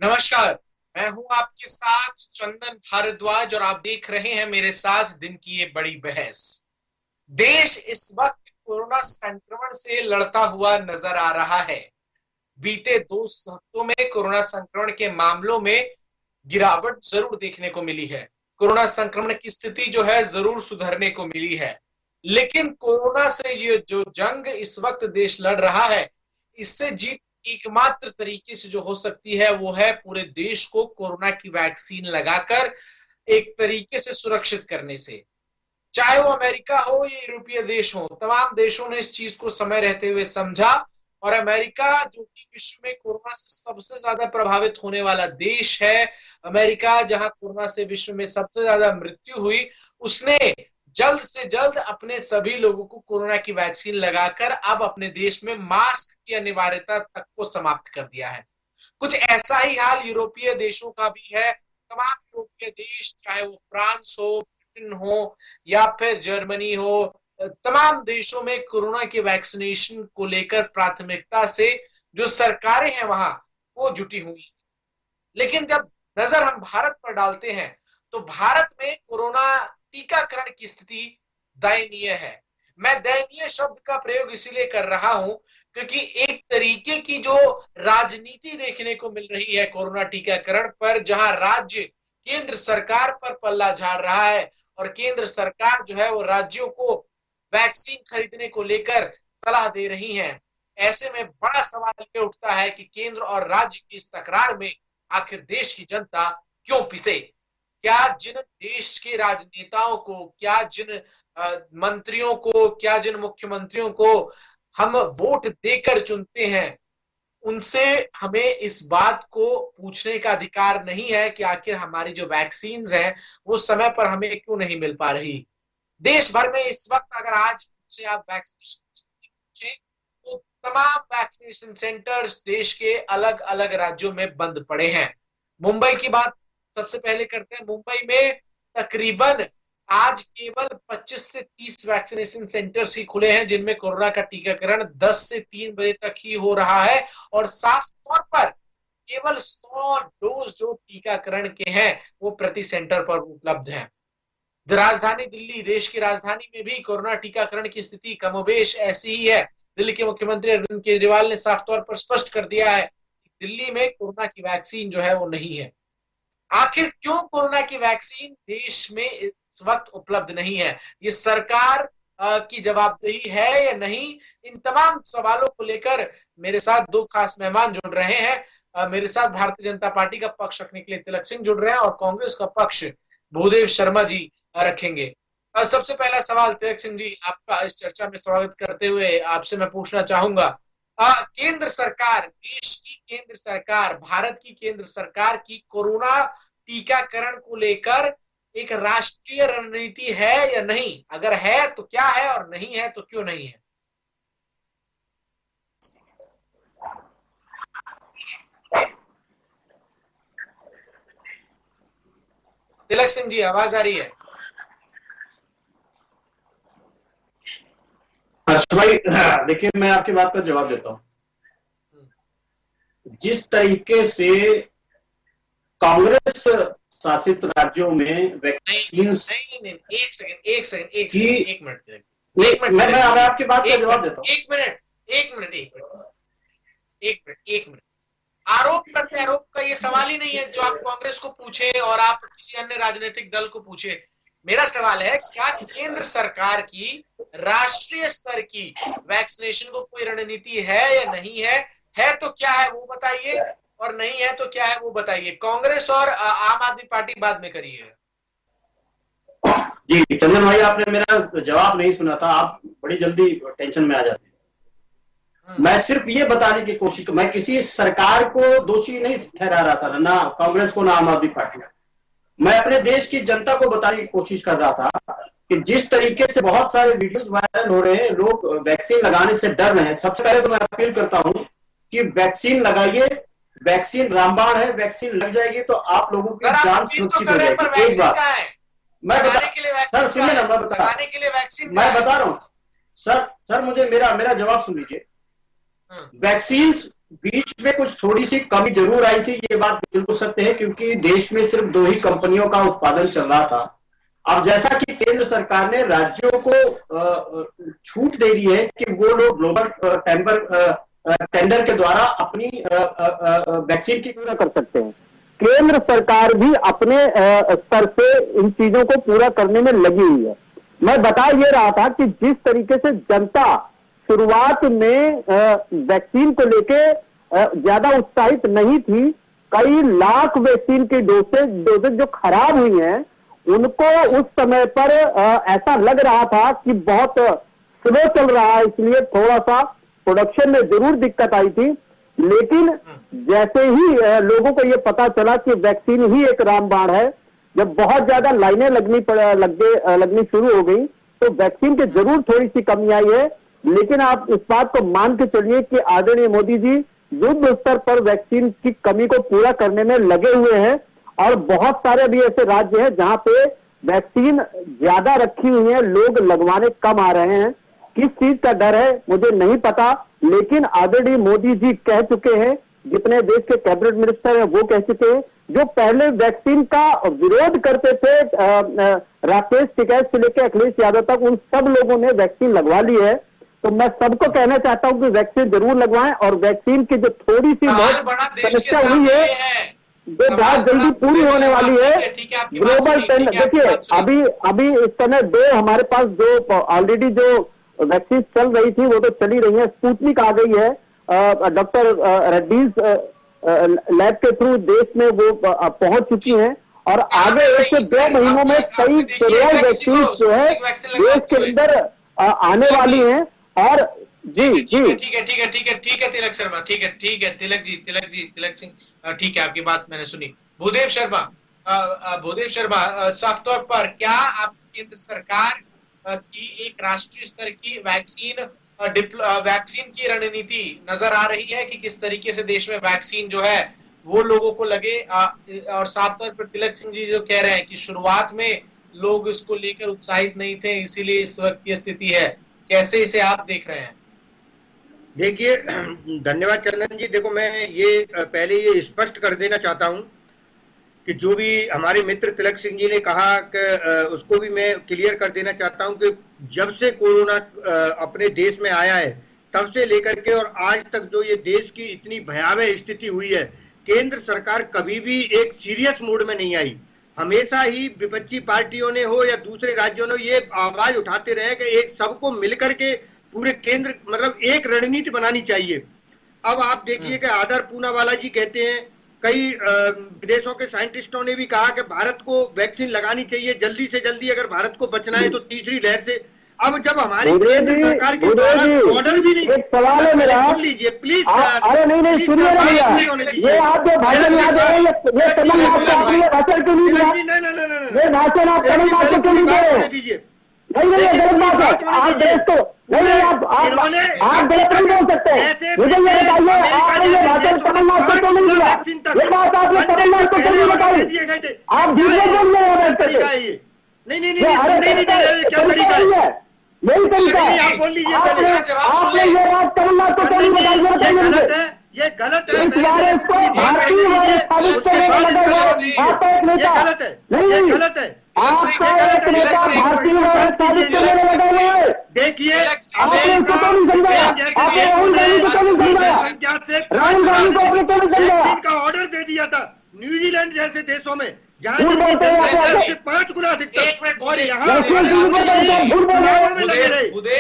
नमस्कार। मैं हूं आपके साथ चंदन भारद्वाज और आप देख रहे हैं मेरे साथ दिन की ये बड़ी बहस। देश इस वक्त कोरोना संक्रमण से लड़ता हुआ नजर आ रहा है। बीते 2 हफ्तों में कोरोना संक्रमण के मामलों में गिरावट जरूर देखने को मिली है। कोरोना संक्रमण की स्थिति जो है जरूर सुधरने को मिली है। लेकिन कोरोना से ये जो जंग इस वक्त देश लड़ रहा है, इससे जीत एकमात्र तरीके से जो हो सकती है वो है पूरे देश को कोरोना की वैक्सीन लगाकर एक तरीके से सुरक्षित करने से। चाहे वो अमेरिका हो या यूरोपीय देश हो, तमाम देशों ने इस चीज को समय रहते हुए समझा। और अमेरिका जो कि विश्व में कोरोना से सबसे ज्यादा प्रभावित होने वाला देश है, अमेरिका जहां कोरोना से विश्व में सबसे ज्यादा मृत्यु हुई, उसने जल्द से जल्द अपने सभी लोगों को कोरोना की वैक्सीन लगाकर अब अपने देश में मास्क की अनिवार्यता तक को समाप्त कर दिया है। कुछ ऐसा ही हाल यूरोपीय देशों का भी है। तमाम यूरोपीय देश, चाहे वो फ्रांस हो, ब्रिटेन हो या फिर जर्मनी हो, तमाम देशों में कोरोना के वैक्सीनेशन को लेकर प्राथमिकता से जो सरकारें हैं वहां वो जुटी हुई। लेकिन जब नजर हम भारत पर डालते हैं तो भारत में कोरोना टीकाकरण की स्थिति दयनीय है। मैं दयनीय शब्द का प्रयोग इसीलिए कर रहा हूं क्योंकि एक तरीके की जो राजनीति देखने को मिल रही है कोरोना टीकाकरण पर, जहां राज्य केंद्र सरकार पर पल्ला झाड़ रहा है और केंद्र सरकार जो है वो राज्यों को वैक्सीन खरीदने को लेकर सलाह दे रही है। ऐसे में बड़ा सवाल ये उठता है कि केंद्र और राज्य की इस तकरार में आखिर देश की जनता क्यों पिसे? क्या जिन देश के राजनेताओं को, क्या जिन मंत्रियों को, क्या जिन मुख्यमंत्रियों को हम वोट देकर चुनते हैं, उनसे हमें इस बात को पूछने का अधिकार नहीं है कि आखिर हमारी जो वैक्सीन हैं वो समय पर हमें क्यों नहीं मिल पा रही? देश भर में इस वक्त अगर आज से आप वैक्सीनेशन पूछे तो तमाम वैक्सीनेशन सेंटर्स देश के अलग अलग राज्यों में बंद पड़े हैं। मुंबई की बात सबसे पहले करते हैं। मुंबई में तकरीबन आज केवल 25 से 30 वैक्सीनेशन सेंटर्स ही खुले हैं जिनमें कोरोना का टीकाकरण 10 से 3 बजे तक ही हो रहा है और साफ तौर पर केवल 100 डोज जो टीकाकरण के हैं वो प्रति सेंटर पर उपलब्ध हैं। राजधानी दिल्ली, देश की राजधानी में भी कोरोना टीकाकरण की स्थिति कमोबेश ऐसी ही है। दिल्ली के मुख्यमंत्री अरविंद केजरीवाल ने साफ तौर पर स्पष्ट कर दिया है कि दिल्ली में कोरोना की वैक्सीन जो है वो नहीं है। आखिर क्यों कोरोना की वैक्सीन देश में इस वक्त उपलब्ध नहीं है? ये सरकार की जवाबदेही है या नहीं? इन तमाम सवालों को लेकर मेरे साथ दो खास मेहमान जुड़ रहे हैं। मेरे साथ भारतीय जनता पार्टी का पक्ष रखने के लिए तिलक सिंह जुड़ रहे हैं और कांग्रेस का पक्ष भूदेव शर्मा जी रखेंगे। सबसे पहला सवाल तिलक सिंह जी, आपका इस चर्चा में स्वागत करते हुए आपसे मैं पूछना चाहूंगा, केंद्र सरकार, देश की केंद्र सरकार, भारत की केंद्र सरकार की कोरोना टीकाकरण को लेकर एक राष्ट्रीय रणनीति है या नहीं? अगर है तो क्या है और नहीं है तो क्यों नहीं है? तिलक सिंह जी, आवाज आ रही है? अच्छा भाई, देखिए मैं आपकी बात पर जवाब देता हूं। जिस तरीके से कांग्रेस शासित राज्यों में वैक्सीन नहीं, एक सेकंड, एक मिनट, मैं आपकी बात का जवाब देता हूं। एक मिनट। आरोप करते आरोप का ये सवाल ही नहीं है जो आप कांग्रेस को पूछे और आप किसी अन्य राजनीतिक दल को पूछे। मेरा सवाल है, क्या केंद्र सरकार की राष्ट्रीय स्तर की वैक्सीनेशन को कोई रणनीति है या नहीं है? है तो क्या है वो बताइए और नहीं है तो क्या है वो बताइए। कांग्रेस और आम आदमी पार्टी बाद में करिए। जी चंदन भाई, आपने मेरा जवाब नहीं सुना था। आप बड़ी जल्दी टेंशन में आ जाते हैं। मैं सिर्फ ये बताने की कोशिश, मैं किसी सरकार को दोषी नहीं ठहरा रहा था, ना कांग्रेस को ना आम आदमी पार्टी को। मैं अपने देश की जनता को बताने की कोशिश कर रहा था कि जिस तरीके से बहुत सारे वीडियोस वायरल हो रहे हैं, लोग वैक्सीन लगाने से डर रहे हैं। सबसे पहले तो मैं अपील करता हूं कि वैक्सीन लगाइए। वैक्सीन रामबाण है, वैक्सीन लग जाएगी तो आप लोगों की जान सुरक्षित हो जाएगी। एक बात मैं सर सुनिए ना, मैं बता रहा हूं सर मुझे मेरा जवाब सुन लीजिए। वैक्सीन बीच में कुछ थोड़ी सी कमी जरूर आई थी, ये बात बिल्कुल सत्य है, क्योंकि देश में सिर्फ 2 ही कंपनियों का उत्पादन चल रहा था। अब जैसा कि केंद्र सरकार ने राज्यों को छूट दे दी है कि वो लोग ग्लोबल टेंडर के द्वारा अपनी वैक्सीन की पूरा कर सकते हैं। केंद्र सरकार भी अपने स्तर से इन चीजों को पूरा करने में लगी हुई है। मैं बता ये रहा था कि जिस तरीके से जनता शुरुआत में वैक्सीन को लेके ज्यादा उत्साहित नहीं थी, कई लाख वैक्सीन की डोजेज जो खराब हुई हैं, उनको उस समय पर ऐसा लग रहा था कि बहुत स्लो चल रहा है, इसलिए थोड़ा सा प्रोडक्शन में जरूर दिक्कत आई थी। लेकिन जैसे ही लोगों को ये पता चला कि वैक्सीन ही एक रामबाण है, जब बहुत ज्यादा लाइनें लगनी शुरू हो गई, तो वैक्सीन की जरूर थोड़ी सी कमी आई है। लेकिन आप इस बात को मान के चलिए कि आदरणीय मोदी जी युद्ध स्तर पर वैक्सीन की कमी को पूरा करने में लगे हुए हैं, और बहुत सारे भी ऐसे राज्य हैं जहां पे वैक्सीन ज्यादा रखी हुई है, लोग लगवाने कम आ रहे हैं। किस चीज का डर है मुझे नहीं पता, लेकिन आदरणीय मोदी जी कह चुके हैं, जितने देश के कैबिनेट मिनिस्टर हैं वो कह चुके हैं, जो पहले वैक्सीन का विरोध करते थे राकेश टिकैत से लेकर अखिलेश यादव तक, उन सब लोगों ने वैक्सीन लगवा ली है। तो मैं सबको कहना चाहता हूं कि वैक्सीन जरूर लगवाएं, और वैक्सीन की जो थोड़ी सी समस्या हुई है जो बहुत जल्दी पूरी होने वाली है। ग्लोबल टेंडर देखिए, अभी इस समय 2 हमारे पास जो ऑलरेडी जो वैक्सीन चल रही थी वो तो चली रही है। स्पुतनिक आ गई है, डॉक्टर रेड्डीज लैब के थ्रू देश में वो पहुंच चुकी हैं, और आगे 1 से 2 महीनों में कई करोड़ वैक्सीन जो है देश के अंदर आने वाली हैं। और जी ठीक है तिलक शर्मा, ठीक है तिलक सिंह, ठीक है, आपकी बात मैंने सुनी। भूदेव शर्मा, साफ तौर पर क्या आप केंद्र सरकार की एक राष्ट्रीय स्तर की वैक्सीन की रणनीति नजर आ रही है कि किस तरीके से देश में वैक्सीन जो है वो लोगों को लगे? और साफ तौर पर तिलक सिंह जी जो कह रहे हैं कि शुरुआत में लोग इसको लेकर उत्साहित नहीं थे, इसीलिए इस वक्त की स्थिति है, कैसे इसे आप देख रहे हैं? देखिए, धन्यवाद चंदन जी। देखो, मैं ये पहले ये स्पष्ट कर देना चाहता हूं कि जो भी हमारे मित्र तिलक सिंह जी ने कहा कि उसको भी मैं क्लियर कर देना चाहता हूं कि जब से कोरोना अपने देश में आया है तब से लेकर के और आज तक जो ये देश की इतनी भयावह स्थिति हुई है, केंद्र सरकार कभी भी एक सीरियस मूड में नहीं आई। हमेशा ही विपक्षी पार्टियों ने हो या दूसरे राज्यों ने ये आवाज उठाते रहे कि एक सबको मिलकर के पूरे केंद्र मतलब एक रणनीति बनानी चाहिए। अब आप देखिए कि आदर पूनावाला जी कहते हैं, कई विदेशों के साइंटिस्टों ने भी कहा कि भारत को वैक्सीन लगानी चाहिए जल्दी से जल्दी, अगर भारत को बचना है तो तीसरी लहर से। अब जब हमारी केंद्र सरकार के द्वारा ऑर्डर भी नहीं, एक सवाल है मेरा, सुन लीजिए प्लीज। अरे नहीं सुनिए ना भैया, ये आप जो भाषण याद है ये तमिलनाडु का आपने भाषण क्यों नहीं दिया? ये भाषण आप तमिलनाडु को क्यों नहीं दे रहे? नहीं गलत बात है, आप देश को नहीं, आप गलत नहीं बोल सकते। मुझे ये बताइए, आपने ये भाषण तमिलनाडु को क्यों नहीं दिया? ये बात आपने तमिलनाडु को क्यों नहीं बताई? आप झूठ बोल रहे हो। नहीं क्या तरीका है? यही तरीका है। आप बोल लीजिए, आपने ये बात तमिलनाडु को क्यों नहीं बताई? ये गलत है। इस बार इसको भारतीय साबित करने में लगा हुआ आपका एक नेता, गलत है, नहीं गलत है, आपका एक नेता भारतीय साबित करने में लगा हुआ है। देखिए, आपने उसको तो नहीं समझाया, आपने राहुल गांधी को तो नहीं समझाया, राहुल गांधी को आपने तो नहीं समझाया। का ऑर्डर दे दिया था न्यूजीलैंड जैसे देशों में, जहाँ झूठ बोलते हैं से 5 गुना अधिकतर, और यहाँ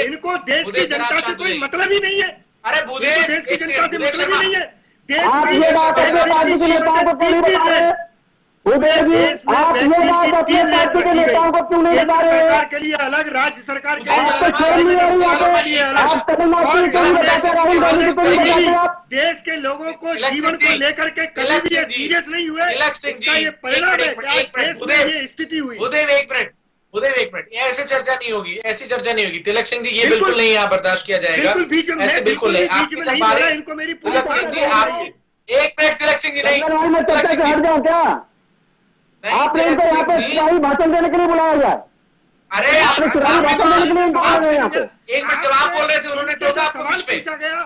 इनको देश की जनता से कोई मतलब ही नहीं है। अरे देश की जनता से मतलब ही नहीं है। आप ये बात अपने पार्टी के नेताओं को क्यों नहीं बता रहे? उदय जी, आप ये बात अपने पार्टी के नेताओं को क्यों नहीं बता रहे? सरकार के लिए अलग, राज्य सरकार के आपको शर्म नहीं आ रही? आप तमिलनाडु को क्यों बताते, राहुल गांधी को क्यों नहीं बताते? आप देश के लोगों को जीवन को लेकर के कभी भी सीरियस नहीं हुए, इसका ये परिणाम है कि आज देश में ये स्थिति हुई। उदय एक मिनट, ऐसे चर्चा नहीं होगी, ऐसी चर्चा नहीं होगी। तिलक सिंह जी, ये बिल्कुल नहीं यहाँ बर्दाश्त किया जाएगा, ऐसे बिल्कुल नहीं। इनको मेरी तिलक सिंह जी, आप एक मिनट, तिलक सिंह जी नहीं, मैं चर्चा से हट जाऊं क्या? आपने इनको यहाँ पे भाषण देने के लिए बुलाया गया? अरे चुनावी भाषण देने के लिए इनको बोल रहे हैं यहाँ पे। एक मिनट, जब आप बोल रहे थे उन्होंने टोका आपको बीच में।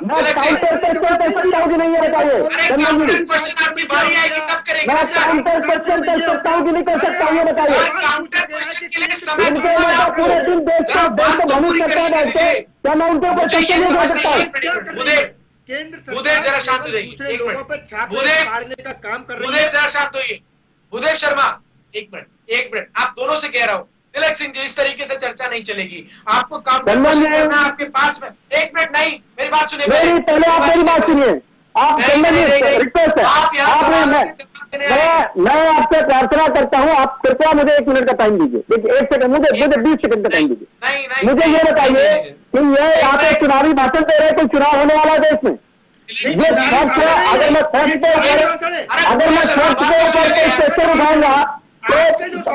मैं काउंटर क्वेश्चन कर सकता हूँ कि नहीं ये बताइए अरे चंदन काउंटर जी, क्वेश्चन आपकी बारी आएगी तब करेंगे मैं ना सर। काउंटर क्वेश्चन कर सकता हूँ कि नहीं कर सकता हूँ ये बताइए। और काउंटर क्वेश्चन के लिए समय इनके दूंगा मैं ऊपर आपको। पूरे दिन देश जरा को बात तो भ्रमित पूरी करता है कर बैठ के, लीजिए। क्या मैं उनके ऊपर मुझे ये क्वेश्चन नहीं कर समझ सकता नहीं हूँ? है भूदेव, केंद्र भूदेव जरा शांत रहिए, दूसरे एक लोगों मिनट। पर छापे भूदेव, मारने का काम कर रही भूदेव है। जरा शांत होइए। भूदेव शर्मा, एक मिनट, आप दोनों से कह रहा हूँ। तिलक सिंह जी, इस तरीके से चर्चा नहीं चलेगी। आपको काउंटर क्वेश्चन करना है आपके पास में। एक मिनट, नहीं, मेरी बात सुनिए नहीं, पहले आप मेरी बात सुनिए। आप चंदन जी, रिक्वेस्ट है, आप यहाँ आपने सवाल के जवाब देने आए। मैं आपसे प्रार्थना करता हूँ, आप कृपया मुझे 1 मिनट का टाइम दीजिए। देखिए 1 सेकंड, मुझे 20 सेकंड का टाइम दीजिए। नहीं नहीं, मुझे ये बताइए कि ये यहाँ पे चुनावी भाषण दे रहे हैं, कोई चुनाव होने वाला है देश में? ये फैक्ट है। अगर मैं फैक्ट के ऊपर कोई क्वेश्चन उठाऊंगा तो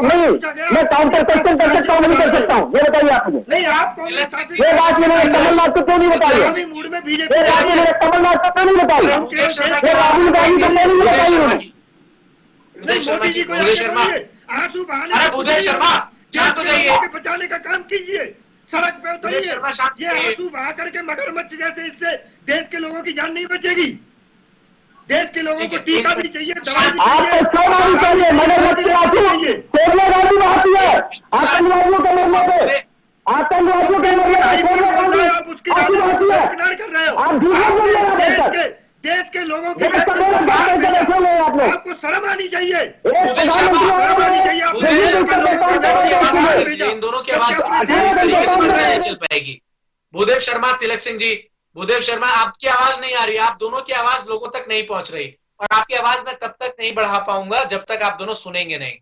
नहीं, मैं काउंटर क्वेश्चन कर सकता हूँ नहीं कर सकता हूँ, ये बताइए आप मुझे। नहीं, आप ये बात मैंने कमलनाथ को क्यों नहीं बताई? ये मूड में बात बीजेपी मैंने कमलनाथ को क्यों नहीं बताई? ये राहुल गांधी को क्यों नहीं बताई उन्होंने? भूदेव शर्मा जी, को भूदेव शर्मा, आंसू बहाने अरे भूदेव शर्मा, शांत हो जाइए। बचाने का काम कीजिए, सड़क पे भूदेव शर्मा, शांत उतरिए। ये होइए। आंसू बहा करके मगरमच्छ जैसे इससे देश के लोगों की जान नहीं बचेगी। देश के लोगों को टीका भी चाहिए, दवाई भी आपको क्यों नहीं चाहिए? मगरमच्छ के आंसू सोनिया गांधी बहाती है आतंकवादियों के मरने पे, आतंकवादियों के मरने पे सोनिया गांधी आंसू बहाती है। किनार कर रहे हो। आप झूठे बोल रहे हैं यहाँ पे। देश के लोगों की आप लोग आपको शर्म आनी चाहिए। भूदेव शर्मा, भूदेव शर्मा, इन दोनों की आवाज इस तरीके से चर्चा नहीं चल पाएगी। भूदेव शर्मा, तिलक सिंह जी, भूदेव शर्मा, आपकी आवाज नहीं आ रही, आप दोनों की आवाज लोगों तक नहीं पहुंच रही, और आपकी आवाज मैं तब तक नहीं बढ़ा पाऊंगा जब तक आप दोनों सुनेंगे नहीं।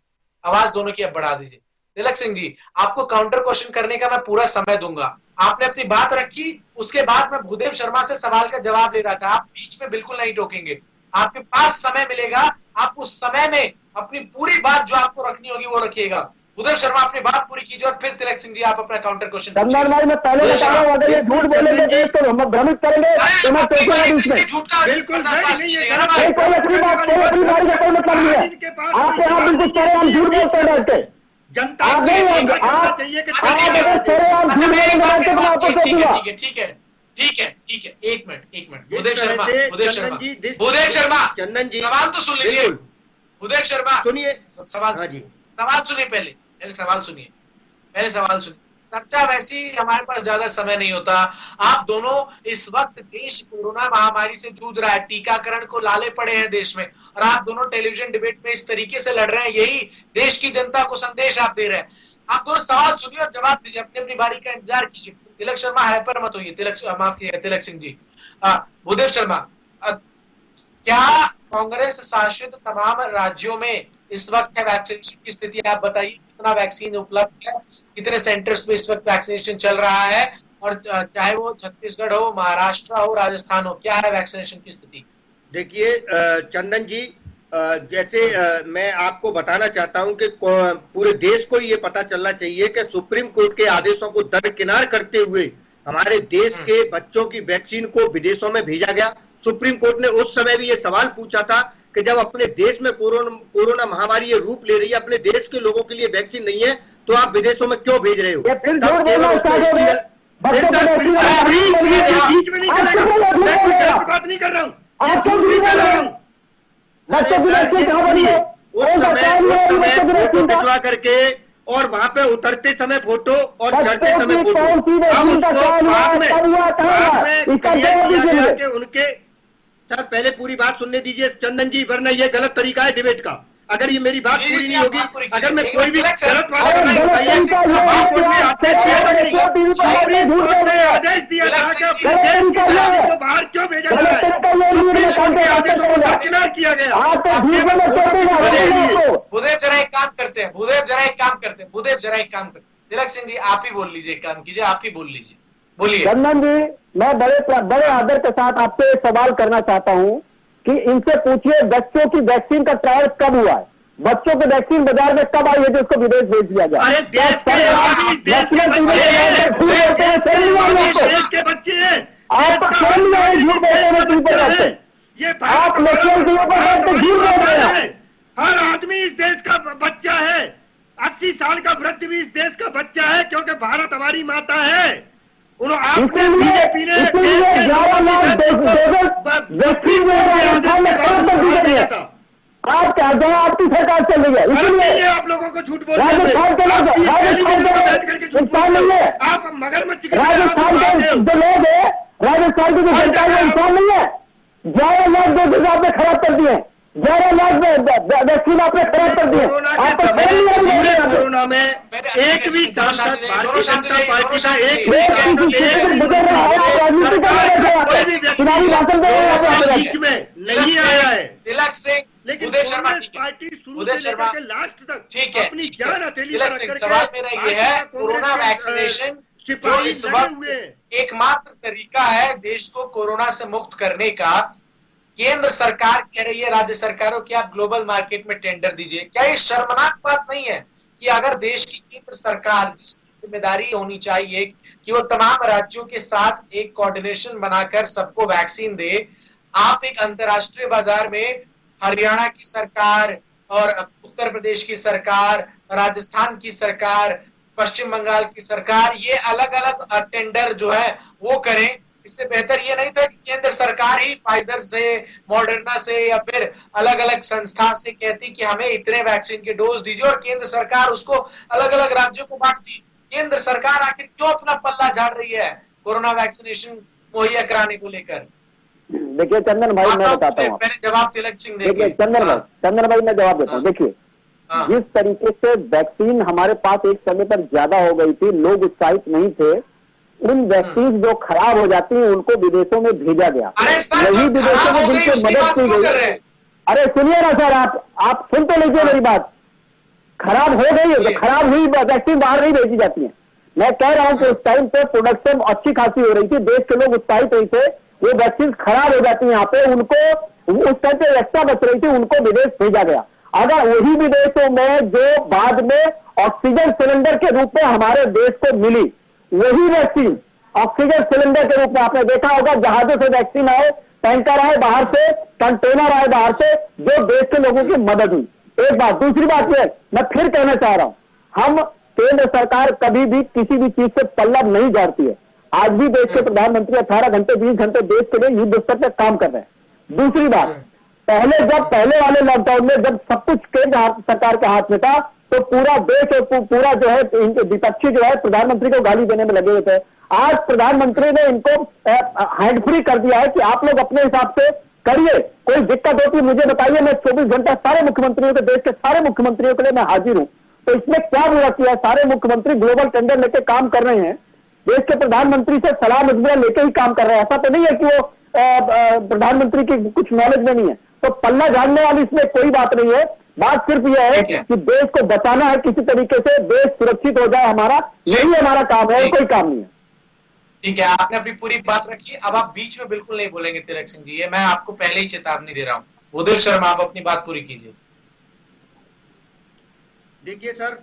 आवाज दोनों की अब बढ़ा दीजिए। तिलक सिंह जी, आपको काउंटर क्वेश्चन करने का मैं पूरा समय दूंगा। आपने अपनी बात रखी, उसके बाद मैं भूदेव शर्मा से सवाल का जवाब ले रहा था। आप बीच में बिल्कुल नहीं टोकेंगे। आपके पास समय मिलेगा, आप उस समय में अपनी पूरी बात जो आपको रखनी होगी वो रखिएगा। भूदेव शर्मा, अपनी बात पूरी कीजिए और फिर तिलक सिंह जी आप अपना काउंटर क्वेश्चन चंदन भाई, मैं पहले बता रहा हूँ, अगर ये झूठ बोलेंगे देश को हम भ्रमित करेंगे तो मैं टोकूंगा बीच में। झूठ का बिल्कुल नहीं है। कोई अपनी बात, कोई अपनी बारी का कोई मतलब नहीं है। आप यहाँ बिल्कुल कह रहे हैं हम झूठ बोलते हैं बैठ के। जनता आप नहीं, आप चाहिए कि अगर कह रहे हैं हम झूठ बोलेंगे बैठ के, मैं आपको टोकूंगा। ठीक है, एक मिनट, जिस भूदेव शर्मा, तरह से भूदेव चंदन शर्मा, जी, भूदेव शर्मा, चंदन जी, सवाल तो सुन लीजिए। बिल्कुल। भूदेव शर्मा, सुनिए, सवाल हाँ जी। सवाल सुनिए, पहले सवाल सुनिए, चर्चा वैसी, हमारे पास ज्यादा समय नहीं होता। आप दोनों, इस वक्त देश कोरोना महामारी से जूझ रहा है, टीकाकरण को लाले पड़े हैं देश में, और आप दोनों टेलीविजन डिबेट में इस तरीके से लड़ रहे हैं। यही देश की जनता को संदेश आप दे रहे हैं। आप दोनों सवाल सुनिए और जवाब दीजिए, अपनी अपनी बारी का इंतजार कीजिए। तिलक शर्मा, हाइपर मत होइए। माफ कीजिए, तिलक सिंह जी। भूदेव शर्मा, क्या कांग्रेस शासित तमाम राज्यों में इस वक्त है वैक्सीनेशन की स्थिति? आप बताइए, कितना वैक्सीन उपलब्ध है, कितने सेंटर्स पे इस वक्त वैक्सीनेशन चल रहा है, और चाहे वो छत्तीसगढ़ हो, महाराष्ट्र हो, राजस्थान हो, क्या है वैक्सीनेशन की स्थिति? देखिए चंदन जी, जैसे मैं आपको बताना चाहता हूं कि पूरे देश को ये पता चलना चाहिए कि सुप्रीम कोर्ट के आदेशों को दरकिनार करते हुए हमारे देश के बच्चों की वैक्सीन को विदेशों में भेजा गया। सुप्रीम कोर्ट ने उस समय भी ये सवाल पूछा था कि जब अपने देश में कोरोना महामारी ये रूप ले रही है, अपने देश के लोगों के लिए वैक्सीन नहीं है, तो आप विदेशों में क्यों भेज रहे हो? ये फिर झूठ बोलना स्टार्ट हो गया। बच्चों को वैक्सीन बीच में नहीं चलेगा, बात नहीं कर रहा हूँ, आपको भी बोल रहे हैं बच्चों की वैक्सीन कहाँ बनी है? फोटो खिंचवा करके और वहां पे उतरते समय फोटो और चढ़ते समय फोटो, उनके सर पहले पूरी बात सुनने दीजिए चंदन जी, वरना ये गलत तरीका है डिबेट का। अगर ये मेरी बात पूरी नहीं होगी, अगर मैं कोई भी गलत आदेश दिया था तो बाहर क्यों भेजा जा रहा है, दरकिनार किया गया। भूदेव जरा एक काम करते हैं, भूदेव जरा एक काम करते हैं। तिलक सिंह जी, आप ही बोल लीजिए, काम कीजिए, आप ही बोल लीजिए, बोलिए। चंदन जी, मैं बड़े आदर के साथ आपसे एक सवाल करना चाहता हूं कि इनसे पूछिए बच्चों की वैक्सीन का ट्रायल कब हुआ है? बच्चों की वैक्सीन बाजार में कब आई है जो उसको विदेश भेज दिया गया? अरे देश के बच्चे हैं, आपका खेल नहीं है, झूठ बोलते हैं, ये आप नेशनल के ऊपर झूठ बोल रहे हैं। हर आदमी इस देश का बच्चा है। 80 साल का वृद्ध भी इस देश का बच्चा है, क्योंकि भारत हमारी माता है। आपने बीजेपी ने आप क्या जहाँ आपकी सरकार चल रही है, इसलिए आप लोगों को झूठ बोल राजस्थान के लोग नहीं है, आप मगरमच्छ राजस्थान के जो लोग है, राजस्थान की जो जनता है इंसान नहीं है। 11 लाख डोजेज आपने खराब कर दिए, 11 लाख वैक्सीन आपने खराब कर दिए। कोरोना में एक भी सांसद भारतीय जनता पार्टी का एक बीच में नहीं आया है। तिलक सिंह, लेकिन उदय शर्मा पार्टी शुरू से लेकर लास्ट तक ठीक है, अपनी जान हथेली तिलक सिंह, सवाल मेरा ये है, कोरोना वैक्सीनेशन जो इस वक्त एकमात्र तरीका है देश को कोरोना से मुक्त करने का, केंद्र सरकार कह रही है राज्य सरकारों की आप ग्लोबल मार्केट में टेंडर दीजिए। क्या ये शर्मनाक बात नहीं है कि अगर देश की केंद्र सरकार, जिसकी जिम्मेदारी होनी चाहिए कि वो तमाम राज्यों के साथ एक कोऑर्डिनेशन बनाकर सबको वैक्सीन दे, आप एक अंतर्राष्ट्रीय बाजार में हरियाणा की सरकार और उत्तर प्रदेश की सरकार, राजस्थान की सरकार, पश्चिम बंगाल की सरकार, ये अलग अलग टेंडर जो है वो करें। इससे बेहतर ये नहीं था कि केंद्र सरकार ही फाइजर से, मॉडर्ना से या फिर अलग अलग संस्था से कहती कि हमें इतने वैक्सीन के डोज दीजिए और केंद्र सरकार उसको अलग अलग राज्यों को बांटती। केंद्र सरकार आखिर क्यों अपना पल्ला झाड़ रही है कोरोना वैक्सीनेशन मुहैया कराने को लेकर? देखिए चंदन भाई, मैं बताता हूँ, पहले जवाब तिलक सिंह देखिए चंदन भाई मैं जवाब देता हूँ। देखिए जिस तरीके से वैक्सीन हमारे पास एक समय पर ज्यादा हो गई थी, लोग उत्साहित नहीं थे, उन वैक्सीन जो खराब हो जाती हैं उनको विदेशों में भेजा गया। वही विदेशों में जिनकी मदद की गई। अरे सुनिए ना सर, आप सुन तो लीजिए मेरी बात। खराब हो गई है तो खराब हुई वैक्सीन बाहर नहीं भेजी जाती है। मैं कह रहा हूं कि उस टाइम पे प्रोडक्शन अच्छी खासी हो रही थी, देश के लोग उत्साहित हुए थे, वो वैक्सीन खराब हो जाती है यहाँ पे, उनको उस टाइम पे एक्स्ट्रा बच रही थी, उनको विदेश भेजा गया। अगर वही विदेशों में जो बाद में ऑक्सीजन सिलेंडर के रूप में हमारे देश को मिली, वही वैक्सीन ऑक्सीजन सिलेंडर के रूप में, आपने देखा होगा जहाजों से वैक्सीन आए, टैंकर आए बाहर से, कंटेनर आए बाहर से, जो देश के लोगों की मदद हुई। एक बात। दूसरी बात यह, मैं फिर कहना चाह रहा हूं, हम केंद्र सरकार कभी भी किसी भी चीज से पल्ला नहीं झाड़ती है। आज भी देश के प्रधानमंत्री 18 घंटे 20 घंटे देश के लिए युद्ध स्तर पर काम कर रहे हैं। दूसरी बात, पहले वाले लॉकडाउन में जब सब कुछ केंद्र सरकार के हाथ में था, तो पूरा देश और पूरा जो है विपक्षी जो है प्रधानमंत्री को गाली देने में लगे हुए थे। आज प्रधानमंत्री ने इनको हैंड फ्री कर दिया है कि आप लोग अपने हिसाब से करिए, कोई दिक्कत होती मुझे बताइए, मैं 24 घंटा सारे मुख्यमंत्रियों के, देश के सारे मुख्यमंत्रियों के लिए मैं हाजिर हूं। तो इसमें क्या बुरा किया? सारे मुख्यमंत्री ग्लोबल टेंडर लेके काम कर रहे हैं, देश के प्रधानमंत्री से सलाह मशवरा लेके ही काम कर रहे हैं। ऐसा तो नहीं है कि वो प्रधानमंत्री की कुछ नॉलेज में नहीं है। तो पल्ला झाड़ने वाली इसमें कोई बात नहीं है। बात सिर्फ यह है कि देश को बचाना है, किसी तरीके से देश सुरक्षित हो जाए, हमारा यही हमारा काम है, कोई काम नहीं है। ठीक है, आपने अपनी पूरी बात रखी। अब आप बीच में बिल्कुल नहीं बोलेंगे तिलक सिंह जी, ये मैं आपको पहले ही चेतावनी दे रहा हूं। उदय शर्मा, आप अपनी बात पूरी कीजिए। देखिए सर,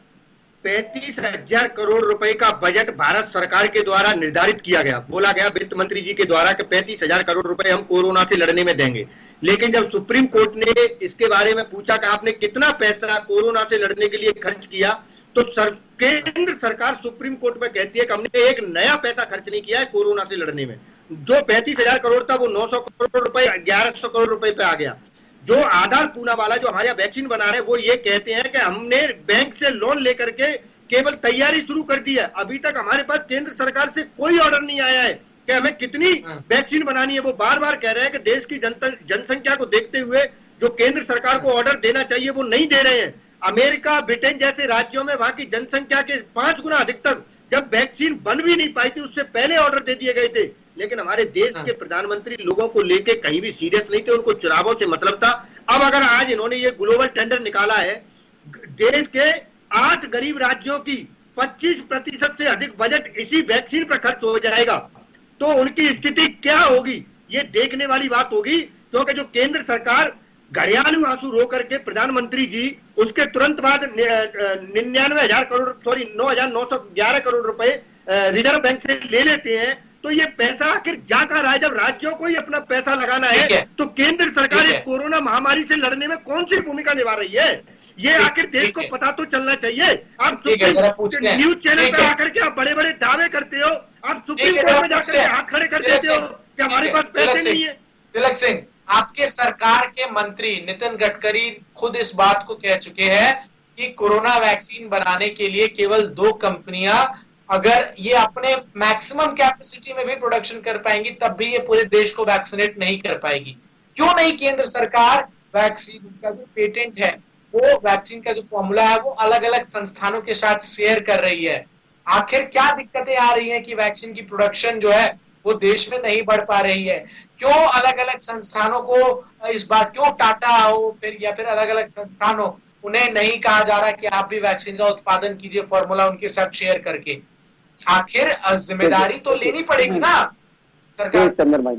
35,000 करोड़ रुपए का बजट भारत सरकार के द्वारा निर्धारित किया गया। बोला गया वित्त मंत्री जी के द्वारा कि 35,000 करोड़ रुपए हम कोरोना से लड़ने में देंगे। लेकिन जब सुप्रीम कोर्ट ने इसके बारे में पूछा कि आपने कितना पैसा कोरोना से लड़ने के लिए खर्च किया, तो केंद्र सरकार सुप्रीम कोर्ट में कहती है कि हमने एक नया पैसा खर्च नहीं किया है कोरोना से लड़ने में। जो 35,000 करोड़ था वो 900 करोड़ रुपए 1100 करोड़ रुपए पे आ गया। जो आधार पूना वाला जो हमारे वैक्सीन बना रहे हैं वो ये कहते हैं कि हमने बैंक से लोन लेकर के केवल तैयारी शुरू कर दी है। अभी तक हमारे पास केंद्र सरकार से कोई ऑर्डर नहीं आया है कि हमें कितनी वैक्सीन बनानी है। वो बार बार कह रहे हैं कि देश की जनसंख्या को देखते हुए जो केंद्र सरकार को ऑर्डर देना चाहिए वो नहीं दे रहे हैं। अमेरिका, ब्रिटेन जैसे राज्यों में वहां की जनसंख्या के 5 गुना अधिक तक जब वैक्सीन बन भी नहीं पाई थी उससे पहले ऑर्डर दे दिए गए थे। लेकिन हमारे देश के प्रधानमंत्री लोगों को लेके कहीं भी सीरियस नहीं थे, उनको चुनावों से मतलब था। अब अगर आज इन्होंने ये ग्लोबल टेंडर निकाला है, देश के 8 गरीब राज्यों की 25% से अधिक बजट इसी वैक्सीन पर खर्च हो जाएगा, तो उनकी स्थिति क्या होगी ये देखने वाली बात होगी। क्योंकि जो केंद्र सरकार घड़ियालू आंसू रो करके प्रधानमंत्री जी उसके तुरंत बाद 9,911 करोड़ रुपए रिजर्व बैंक से ले लेते हैं, तो ये पैसा आखिर जा कहाँ रहा है? जब राज्यों को ही अपना पैसा लगाना है तो केंद्र सरकार इस कोरोना महामारी से लड़ने में कौन सी भूमिका निभा रही है? ये आखिर देश को पता तो चलना चाहिए। आप न्यूज चैनल पे आकर के आप बड़े बड़े दावे करते हो, आप सुप्रीम कोर्ट में जाकर के हाथ खड़े कर देते हो कि हमारे पास पैसे नहीं है। तिलक सिंह, आपके सरकार के मंत्री नितिन गडकरी खुद इस बात को कह चुके हैं कि कोरोना वैक्सीन बनाने के लिए केवल 2 कंपनियां अगर ये अपने मैक्सिमम कैपेसिटी में भी प्रोडक्शन कर पाएंगी तब भी ये पूरे देश को वैक्सीनेट नहीं कर पाएगी। क्यों नहीं केंद्र सरकार वैक्सीन का जो पेटेंट है, वो वैक्सीन का जो फॉर्मूला है, वो अलग अलग संस्थानों के साथ शेयर कर रही है? आखिर क्या दिक्कतें आ रही हैं कि वैक्सीन की प्रोडक्शन जो है वो देश में नहीं बढ़ पा रही है? क्यों अलग अलग संस्थानों को इस बार, क्यों टाटा हो फिर या फिर अलग अलग संस्थान हो, उन्हें नहीं कहा जा रहा कि आप भी वैक्सीन का उत्पादन कीजिए फॉर्मूला उनके साथ शेयर करके? आखिर जिम्मेदारी तो लेनी पड़ेगी ना सरकार। चंदन भाई,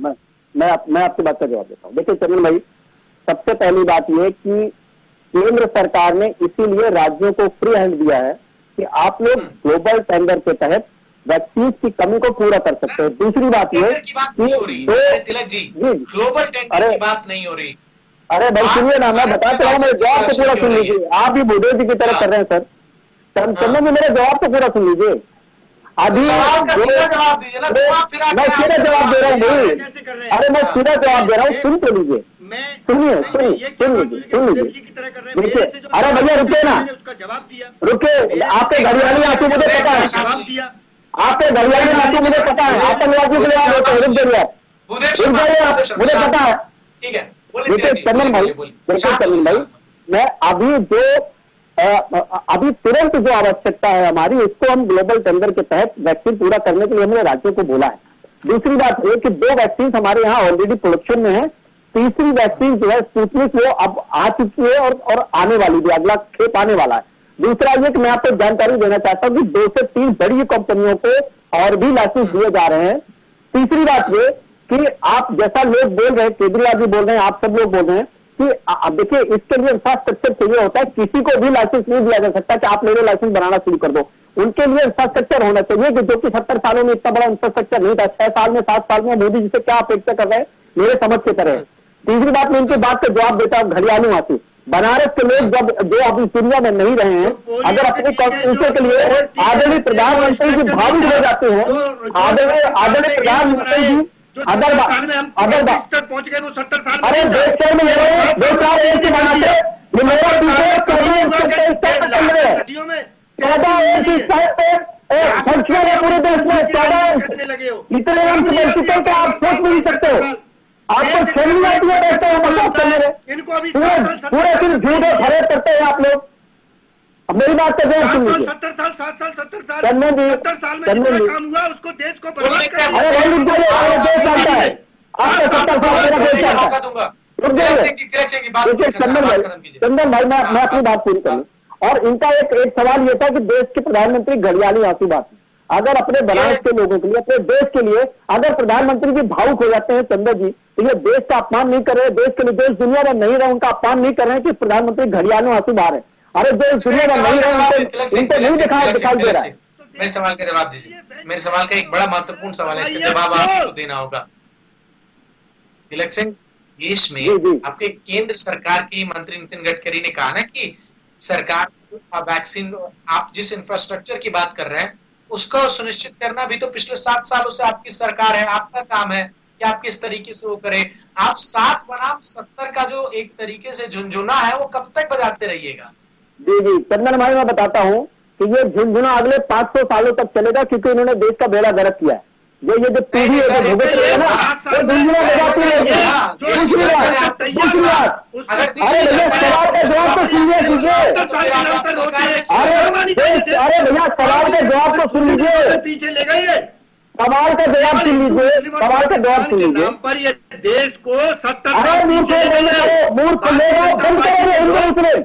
मैं आपकी बात का जवाब देता हूँ। देखिए चंदन भाई, सबसे पहली बात यह कि केंद्र सरकार ने इसीलिए राज्यों को फ्री हैंड दिया है कि आप लोग ग्लोबल टेंडर के तहत वैक्सीन की कमी को पूरा कर सकते हैं। दूसरी बात यह तिलक जी, ग्लोबल टेंडर की बात नहीं हो रही। अरे भाई सुनिए ना, मैं बताते रहा हूँ, मेरे जवाब तो पूरा सुन लीजिए। आप भी भूदेव जी की तरह कर रहे हैं सर। चंदन जी मेरे जवाब तो पूरा सुन लीजिए। अभी मैं सीधा जवाब दे रहा हूँ भाई। अरे मैं सीधा जवाब दे रहा हूँ, सुन तो लीजिए, सुनिए सुन लीजिए। देखिए, अरे भैया रुके ना, रुके। आपके घड़ियाली आंसू मुझे पता है, आपके घड़ियाली आंसू मुझे पता है, आतंकवादी के लिए आप रुक जाइए, आप मुझे पता है। ठीक है, देखिए चंदन भाई, मैं अभी तुरंत जो आवश्यकता है हमारी, उसको हम ग्लोबल टेंडर के तहत वैक्सीन पूरा करने के लिए हमने राज्यों को बोला है। दूसरी बात ये कि 2 वैक्सीन हमारे यहाँ ऑलरेडी प्रोडक्शन में है। तीसरी वैक्सीन जो है स्पुतनिक, वो अब आ चुकी है और आने वाली भी, अगला खेप आने वाला है। दूसरा ये कि मैं आपको जानकारी देना चाहता हूँ कि 2 से 3 बड़ी कंपनियों को और भी लाइसेंस दिए जा रहे हैं। तीसरी बात ये कि आप जैसा लोग बोल रहे हैं, केजरीवाल जी बोल रहे हैं, आप सब लोग बोल रहे हैं कि अब देखिए इसके लिए इंफ्रास्ट्रक्चर चाहिए होता है। किसी को भी लाइसेंस नहीं दिया जा सकता कि आप मेरे लाइसेंस बनाना शुरू कर दो। उनके लिए इंफ्रास्ट्रक्चर होना चाहिए कि जो कि 70 सालों में इतना बड़ा इंफ्रास्ट्रक्चर नहीं था। 6 साल में 7 साल में मोदी जी से क्या अपेक्षा कर रहे हैं, मेरे समझ के तरह। तीसरी बात में उनकी बात का जवाब देता हूं, घड़ियाली आंसू। बनारस के लोग जो अभी दुनिया में नहीं रहे हैं, अगर अपने कॉन्स्टिट्यूशन के लिए आदरणीय प्रधानमंत्री जी भावुक हो जाते हैं, आदरणीय प्रधानमंत्री जी अगर तक पहुंच गए, वो 70 साल में, अरे देश के में पूरे देश में 14 इतने अंक बन चुके हैं कि आप सोच नहीं सकते हो। आपको छेड़नी आती है, बैठते हैं मजाक करने में, पूरे दिन झूठ और फरेब करते हैं आप लोग। अब मेरी बात का जवाब सुन लीजिए। 70 साल चंदन जी, 70 साल में जितना काम हुआ उसको देश को अरे देश जानता है, आपको 70 साल मेरा देश जानता है। चंदन भाई, मैं अपनी बात पूरी कर लूं। और इनका एक सवाल ये था कि देश के प्रधानमंत्री घड़ियाली आंसू बात, अगर अपने बनारस के लोगों के लिए, अपने देश के लिए अगर प्रधानमंत्री जी भावुक हो जाते हैं चंदन जी, तो ये देश का अपमान नहीं कर रहे, देश के लिए, देश दुनिया में नहीं रहे उनका अपमान नहीं कर रहे हैं कि प्रधानमंत्री घड़ियाली आंसू बाहर है। अरे जो दुनिया में नहीं रहे उनको नहीं दिखाई दे रहा है। मेरे सवाल का जवाब दीजिए। मेरे सवाल का एक बड़ा महत्वपूर्ण सवाल है, इसका जवाब आपको देना होगा। तिलक सिंह, देश में आपके केंद्र सरकार के मंत्री नितिन गडकरी ने कहा ना कि सरकार वैक्सीन, आप जिस इंफ्रास्ट्रक्चर की बात कर रहे हैं उसको सुनिश्चित करना भी तो पिछले 7 सालों से आपकी सरकार है, आपका काम है कि आप किस तरीके से वो करें। आप 7 बनाम 70 का जो एक तरीके से झुंझुना है वो कब तक बजाते रहिएगा? जी चंदन भाई, मैं बताता हूं कि ये झुंझुना अगले 500 सालों तक चलेगा, क्योंकि उन्होंने देश का बेड़ा गर्क किया है। ये जो पीढ़ी है ना, वो झुंझुना बजाती रहेगी। अरे भैया सवाल का जवाब तो सुन लीजिए। अरे भैया सवाल का जवाब तो सुन लीजिए, पीछे ले गई, सवाल का जवाब सुन लीजिए, सवाल का जवाब सुन लीजिए। नाम पर ये देश को 70 साल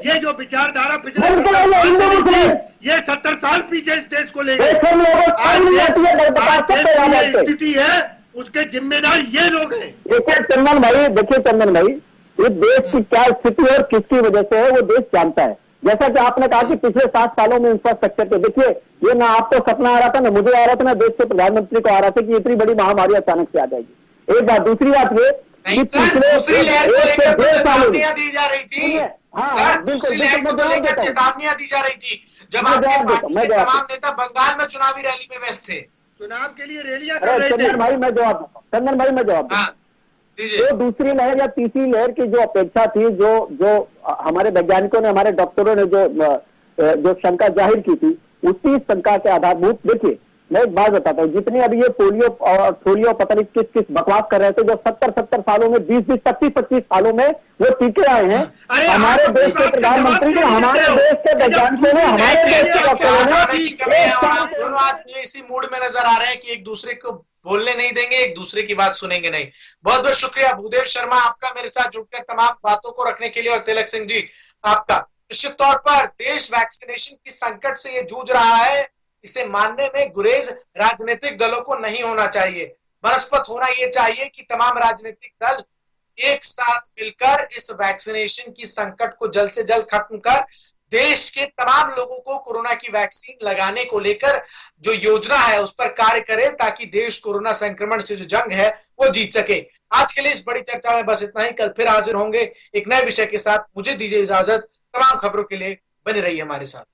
ये जो विचारधारा पिछले ये 70 साल पीछे इस देश को ले गए। स्थिति है उसके जिम्मेदार ये लोग हैं। देखिए चंदन भाई, ये देश की क्या स्थिति है और किसकी वजह से है वो देश जानता है। जैसा कि आपने कहा कि पिछले 7 सालों में इंफ्रास्ट्रक्चर पे, देखिए ये ना आपको सपना आ रहा था, ना मुझे आ रहा था, ना देश के प्रधानमंत्री को आ रहा था कि इतनी बड़ी महामारी अचानक से आ जाएगी। एक बात, दूसरी बात ये नहीं सर, दूसरी लहर को लेकर तो चेतावनियां दी जा रही थी सर, दूसरी लहर को लेकर चेतावनियां दी जा रही थी जब आपके पार्टी के तमाम नेता बंगाल में चुनावी रैली में व्यस्त थे, चुनाव के लिए रैलियां कर रहे थे। चंदन भाई मैं जवाब देता हूँ, चंदन भाई मैं जवाब देता हूँ। तो दूसरी लहर या तीसरी लहर की जो अपेक्षा थी, जो हमारे वैज्ञानिकों ने, हमारे डॉक्टरों ने जो शंका जाहिर की थी, उसी शंका के आधारभूत, देखिए मैं एक बात बताता हूँ, जितने अभी ये पोलियो और पता नहीं किस बकवास कर रहे थे, जो 70 सालों में, 20 25 सालों में वो टीके आए हैं, हमारे देश के प्रधानमंत्री ने, हमारे देश के वैज्ञानिकों ने, हमारे देश के डॉक्टरों ने, दोनों आदमी इसी मूड में नजर आ रहे हैं कि एक दूसरे को बोलने नहीं देंगे, एक दूसरे की बात सुनेंगे नहीं। बहुत बहुत शुक्रिया भूदेव शर्मा आपका मेरे साथ जुड़कर तमाम बातों को रखने के लिए, और तिलक सिंह जी आपका। निश्चित तौर पर देश वैक्सीनेशन की संकट से ये जूझ रहा है, इसे मानने में गुरेज राजनीतिक दलों को नहीं होना चाहिए। मनस्पत होना यह चाहिए कि तमाम राजनीतिक दल एक साथ मिलकर इस वैक्सीनेशन की संकट को जल्द से जल्द खत्म कर देश के तमाम लोगों को कोरोना की वैक्सीन लगाने को लेकर जो योजना है उस पर कार्य करे, ताकि देश कोरोना संक्रमण से जो जंग है वो जीत सके। आज के लिए इस बड़ी चर्चा में बस इतना ही। कल फिर हाजिर होंगे एक नए विषय के साथ। मुझे दीजिए इजाजत। तमाम खबरों के लिए बने रहिए हमारे साथ।